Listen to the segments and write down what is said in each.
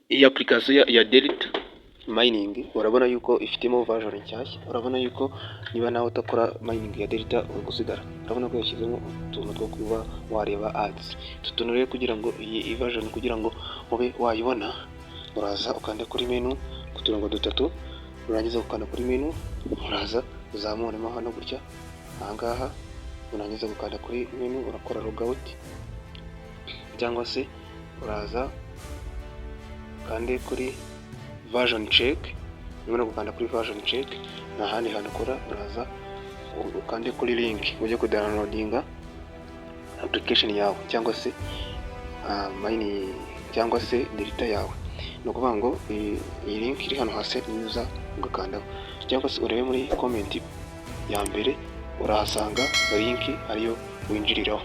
Iyi application ya Delta Mining urabona yuko ifitemo version nshyashya. Urabona yuko niba nawe utakora mining ya Delta uri gusigara. Urabona ko yashyizemo utuntu two kuba wareba ads. Tutuntu rero kugira ngo iyi version kugira ngo ube wayibona, uraza ukanda kuri menu ku turongo dutatu, urangiza gukanda kuri menu, uraza uzamuremo hano gutya ahangaha, urangiza gukanda kuri menu urakora logout, cyangwa se uraza kandi kuri version check. Nyuma yo gukanda kuri version check n'ahandi hantu ukora, uraza ukande kuri link ujye ku downloadinga application yawe cyangwa se mining cyangwa se Delta yawe. No kuvuga ngo iyi link iri hano hasi niza ugakandaho, cyangwa se urebe muri comment ya mbere urahasanga link ariyo winjiriraho,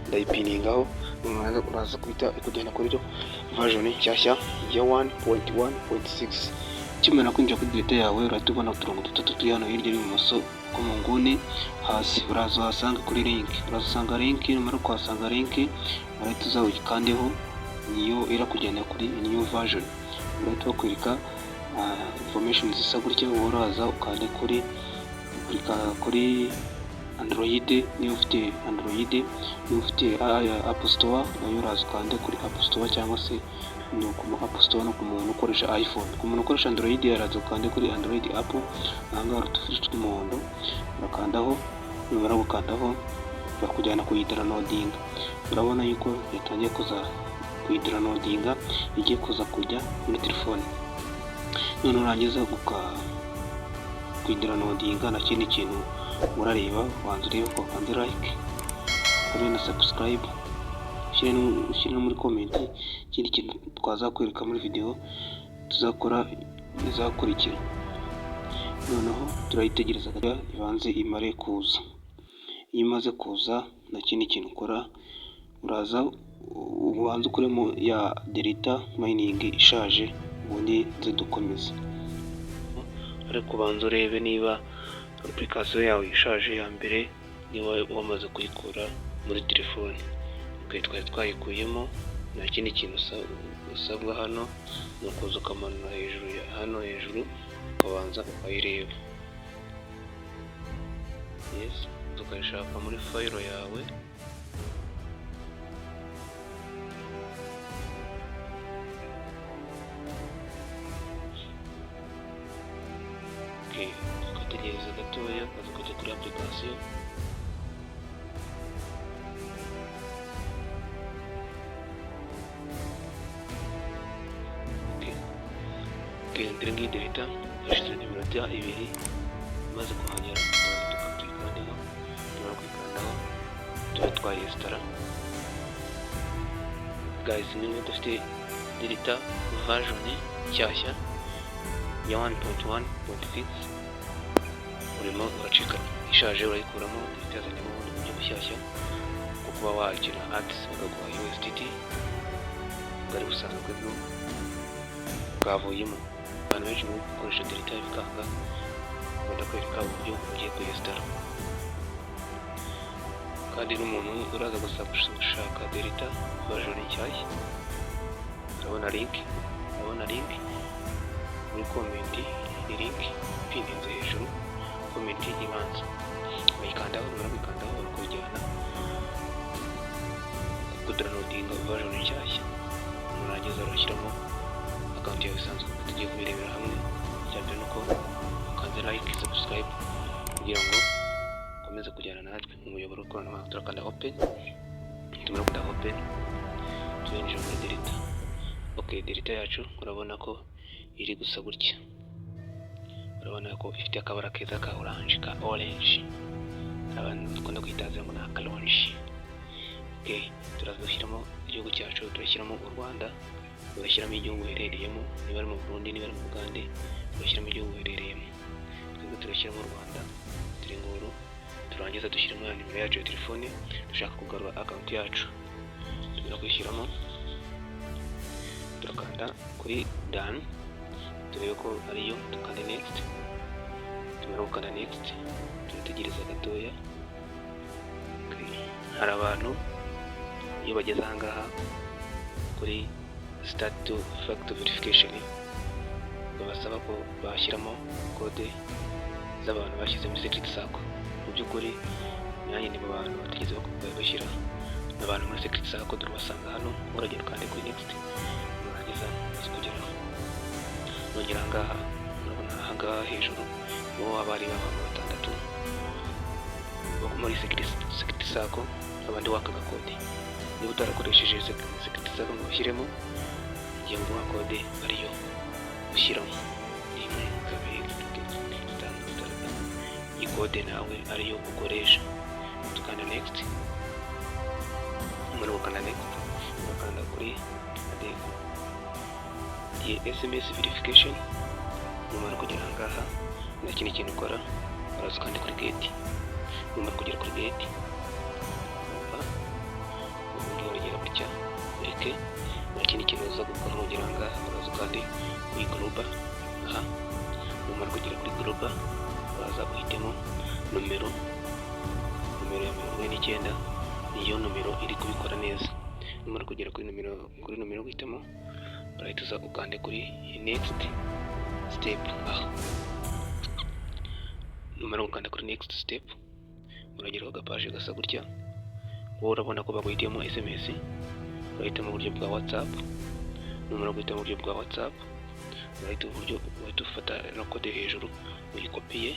ndayipiningaho. Uraza kwita kugenda kuri version nshyashya ya 1.1.6. Kimara kwinjira kuri Delta yawe uratubona uturongo dutatu turi hano hirya ibumoso ko mu nguni hasi, uraza uhasanga kuri link, urasanga link. Numara kuhasanga link urahita uza uyikandeho, niyo irakujyana kuri new version. Urahita bakwereka information zisa gutya, uraza ukande kuri Android. Niyo ufite Android, niyo ufite App Store, nayo uraza ukande kuri App Store, cyangwa se no ku App Store no ku muntu ukoresha iPhone. Ku muntu ukoresha Android araza ukande kuri Android app, ahangaha hari utufishi tw'umuhondo urakandaho. Numara gukandaho bakujyana kuyidownloadinga. Urabona yuko yatangiye kuza kuyidownloadinga, igiye kuza kujya muri telefone. None urangiza kuyidownloadinga, na kindi kintu urareba, wanze urebe ko wanze like, uri na subscribe, ushyire muri comment ikindi kintu twazakwereka muri video tuzakora izakurikira. Noneho turayitegereza ibanze imare kuza. Iyo imaze kuza, na kindi kintu ukora, uraza ubanza ukuremo ya Delta Mining ishaje, ubundi nze dukomeza. Ariko ubanza urebe niba application yawe ishaje ya mbere niba wamaze kuyikura muri telefone. Twari twayikuyemo, nta kindi kintu usabwa hano ni ukuza ukamanura hejuru hano hejuru ukabanza ukayireba. Yes, tukayishaka muri file yawe. Tugategereza gatoya ukajya kuri application. Ngiyi Delta yashize iminota 2 imaze kuhagera, tuyikandaho. Tumara kuyikandaho tuba twayesitara. Guys, niba dufite Delta version nshyashya ya 1.1.6, urimo uracika ishaje urayikuramo, itazanemo uburyo bushyashya bwo kuba wakira ads bakaguha USDT bwari busanzwe bwavuyemo. Abantu benshi mu gukoresha Delta bikanga, ndakwereka uburyo ugiye kuyesitara. Kandi n'umuntu uraza gushaka Delta version nshyashya, urabona link muri comment, ni link ipininze hejuru, comment ibanza bayikandaho. Numara kuyikandaho bakujyana kudownloadinga version nshyashya. Nurangiza urashyiramo account yawe isanzwe, tugiye kubirebera hamwe. Cyane nuko ukanze like, subscribe kugira ngo ukomeze kujyana natwe mu muyoboro w'ikoranabuhanga. Turakanda open, tumara kujya open turinjira muri Delta. Delta yacu urabona ko iri gusa gutya, urabona ko ifite akabara keza ka orange, abantu dukunda kwitaza ngo na kalonji. Turaza gushyiramo igihugu cyacu, turashyiramo u Rwanda, tugashyiramo igihugu uherereyemo, niba ari mu Burundi, niba ari mu Uganda, tugashyiramo igihugu uherereyemo. Twebwe turashyiramo u Rwanda, turi nguru. Turangiza dushyiramo ya nimero yacu ya telefone dushaka kugarura account yacu. Tumara kuyishyiramo turakanda kuri done, turebe ko ariyo, tukanda next. Tumara gukanda next turitegereza gatoya. Hari abantu iyo bageze ahangaha kuri start to factor verification, babasaba ko bashyiramo kode z'abantu bashyizemo secret circle. Mu by'ukuri nanjye ni mu bantu batigeze bashyira abantu muri secret circle, turabasanga hano, uragenda kandi kuri next, nurangiza uzi kugeraho. Nongera ahangaha, urabona ahangaha hejuru niho haba hari abantu batandatu bo muri secret circle, abandi wakaga kode. Niba utarakoresheje secret circle ngo ushyiremo, ngiye nguha kode ariyo ushyiramo, 1 2 3 4 iyi kode nawe ariyo ukoresha. Tukanda next, muri ukanda next, ukanda kuri iyi SMS verification. Numara kugera ahangaha, nta kindi kintu ukora, uraza ukanda kuri gate. Numara kugera kuri gate, ubundi uragera gutya, reke nta kindi kintu uza gukora. Nugera ahangaha, uraza ukande kuri global. Numara kugera kuri global, uraza uhitemo nomero ya 49, niyo nomero iri kubikora neza. Numara kugera kuri nomero uhitemo, urahita uza ukande kuri next step. Numara gukanda kuri next step, uragera ku gapaje gasa gutya. Wowe urabona ko baguhitiyemo SMS, urahitamo uburyo bwa WhatsApp. Numara guhitamo uburyo bwa WhatsApp, urahita ufata na kode hejuru uyikopiye.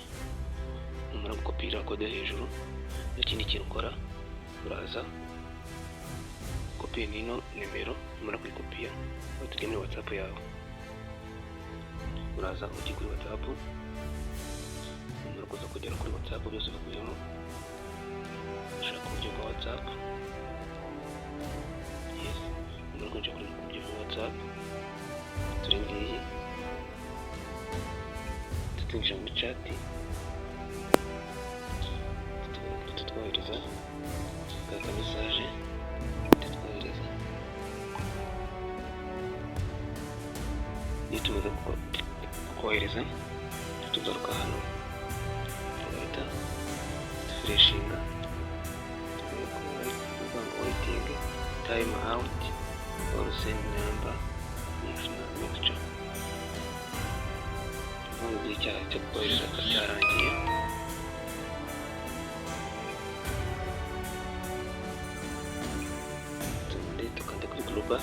Numara gukopira kode hejuru, nta kindi kintu ukora, uraza kopiye nino nimero. Numara kuyikopiya, utujya muri WhatsApp yawe, uraza ujye kuri WhatsApp. Numara kuza kugera kuri WhatsApp, byose bikubiyemo. Ushaka uburyo bwa WhatsApp, yes. Numara kujya kuri uburyo bwa WhatsApp, turi ngiyi, tutinjira muri chat, tutwohereza ka message, tutwohereza. Iyo tumaze kohereza, tugaruka hano, tugahita dufreshinga, tuvuga ngo waiting time out or send number national mixture. Mu gihe cyo kohereza cyarangiye, tukanda kuri global,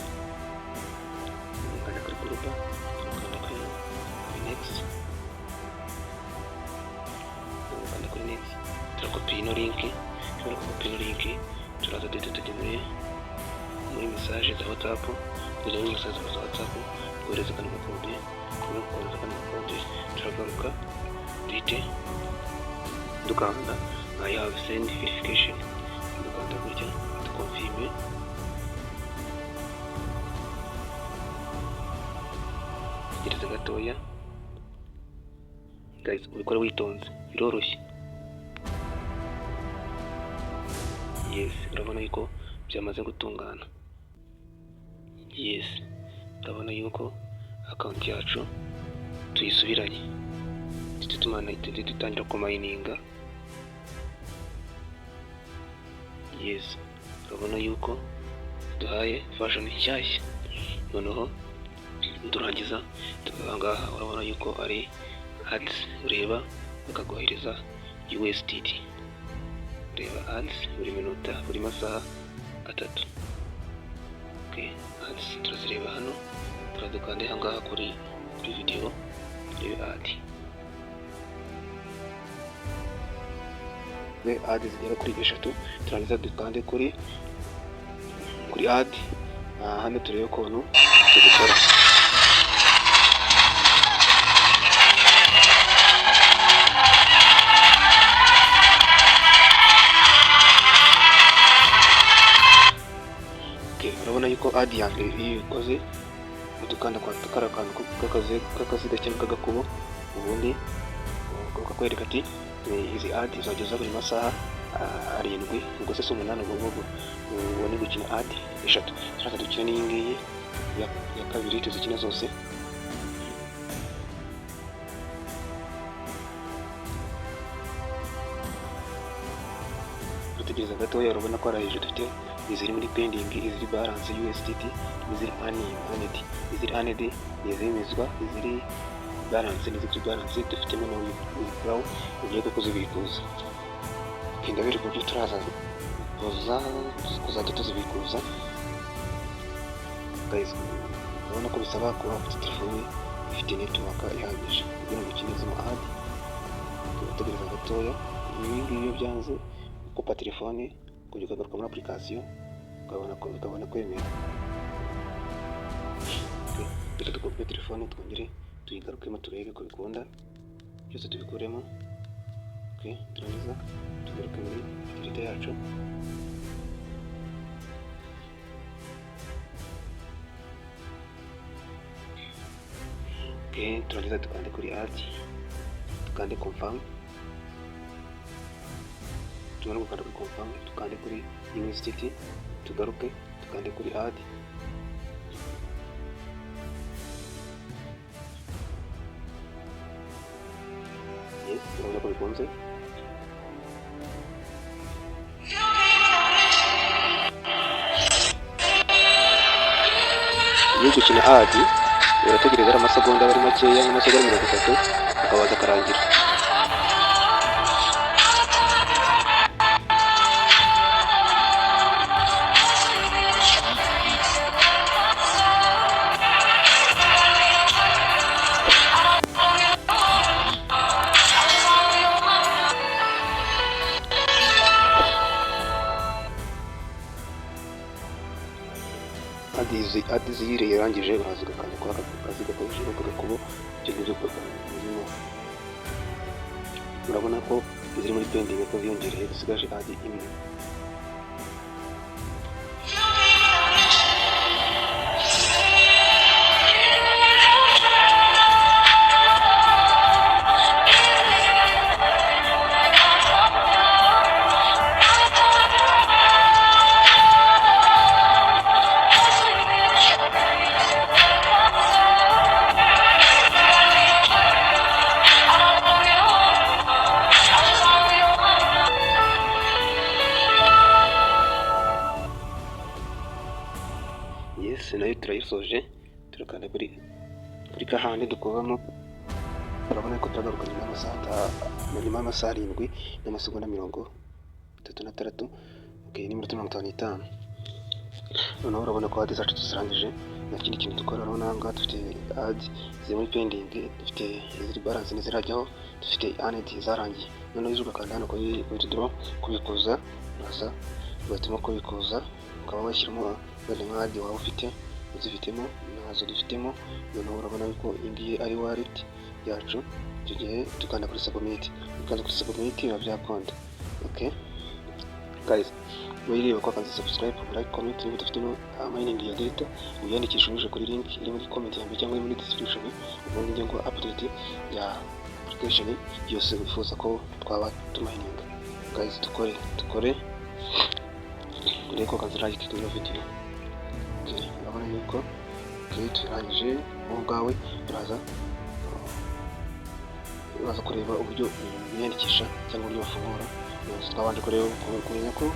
tukanda kuri global, tukanda kuri next, tukanda kuri next. Turakopiye ino link, tumara gukopiya ino link, turaza duhita tujya muri message za WhatsApp. Tujya muri message za WhatsApp, kohereza kano kode, kohereza kano kode. Turagaruka duhite dukanda nka ya send verification, dukanda gutya, tukonfirme. Gereza gatoya guys, ubikora witonze, biroroshye. Yes, urabona yuko byamaze gutungana. Yes, urabona yuko account yacu tuyisubiranye, dutangira kumayininga. Yes, urabona yuko duhaye version nshyashya. Noneho turangiza, ahangaha urabona yuko ari ads, ureba bakagohereza USDT. Reba ads buri minota, buri masaha 3. Okay, ads turazireba hano, turadukande ahangaha kuri video, reba ad. Ad zigera kuri 3, turangiza dukande kuri ad. Hano turebe ukuntu tubikora. Urabona yuko ad ya mbere iyo ikoze, udukanda kwa tukara kantu k'akaziga cyangwa k'agakubo, ubundi kakwereka ati izi ad zageza buri masaha 7, ubwo se 8 ubone gukina ad 3. Turasa dukina n'iyi ngiyi ya kabiri, tuzikina zose. Dutegereza gatoya, urabona ko ari hejuru dufite iziri muri pending, iziri balance USDT, iziri earned. Iziri earned ni izemezwa, iziri balance n'iziri balance dufitemo no withdraw ugiye kuzibikuza. Ndabereka uburyo turaza kuzajya tuzibikuza. Guys, urabona ko bisaba kuba ufite telefone ifite network ihagije kugira ngo ukinezemo ad. Tugategereza gatoya, ibindi iyo byanze kupa telefone kujya ukagaruka muri application ukabona kwemera. Reka dukope telefone twongere tuyigarukemo turebe ko bikunda byose tubikuremo. Turangiza tugaruke muri security yacu. Turangiza tukande kuri add, tukande confirm. Tumara gukanda kuri confirm, tukande kuri USDT, tugaruke tukande kuri add. Yes, urabona ko bikunze. Iyo gukina ad urategereza amasegonda bari makeya, nk'amasegonda 30 akabaza akarangira. Adizi yarangije uraza ugakanda kwa akazi gakoresheje agakubo ibyo ngibyo birimo. Urabona ko iziri muri pending ko ziyongereye, dusigaje adi imwe. Yes, nayo turayisoje. Turakanda kuri kahande dukubamo. Urabona ko turagaruka nyuma y'amasaha 7 n'amasegonda 36. N'iminota 55. Noneho urabona ko ad zacu tuzirangije. Nta kindi kintu dukora. Urabona aha dufite ad ziri muri pending, dufite iziri balance n'izirajyaho, dufite earned zarangiye. Noneho izo ugakanda hano kuri withdraw, kubikuza, uraza ugatuma kubikuza, ukaba washyiramo ad waba ufite uzifitemo nazo dufitemo. Noneho urabona ko ingiye ari wallet yacu. Icyo gihe tukanda kuri submit, biba byakunda. Guys, wireba ko akanze subscribe, like, comment niba udafitemo mining ya Delta, uyandikisha unyuze kuri link iri muri comment ya mbere cyangwa muri description, ubundi njye ngo update ya application yose wifuza ko twaba tumininga. Guys, tukore ureko kanze like kuri video. Urabona yuko turangije ubwawe. Uraza kureba uburyo yandikisha cyangwa uburyo bafungura. Twabanje kureba kumenya ko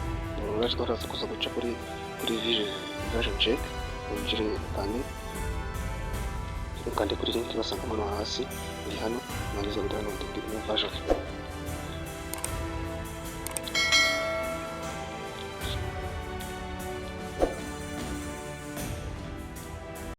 uraza kuza guca kuri version check, ukande kuri link basanga hano hasi iri hano, nangiza download version.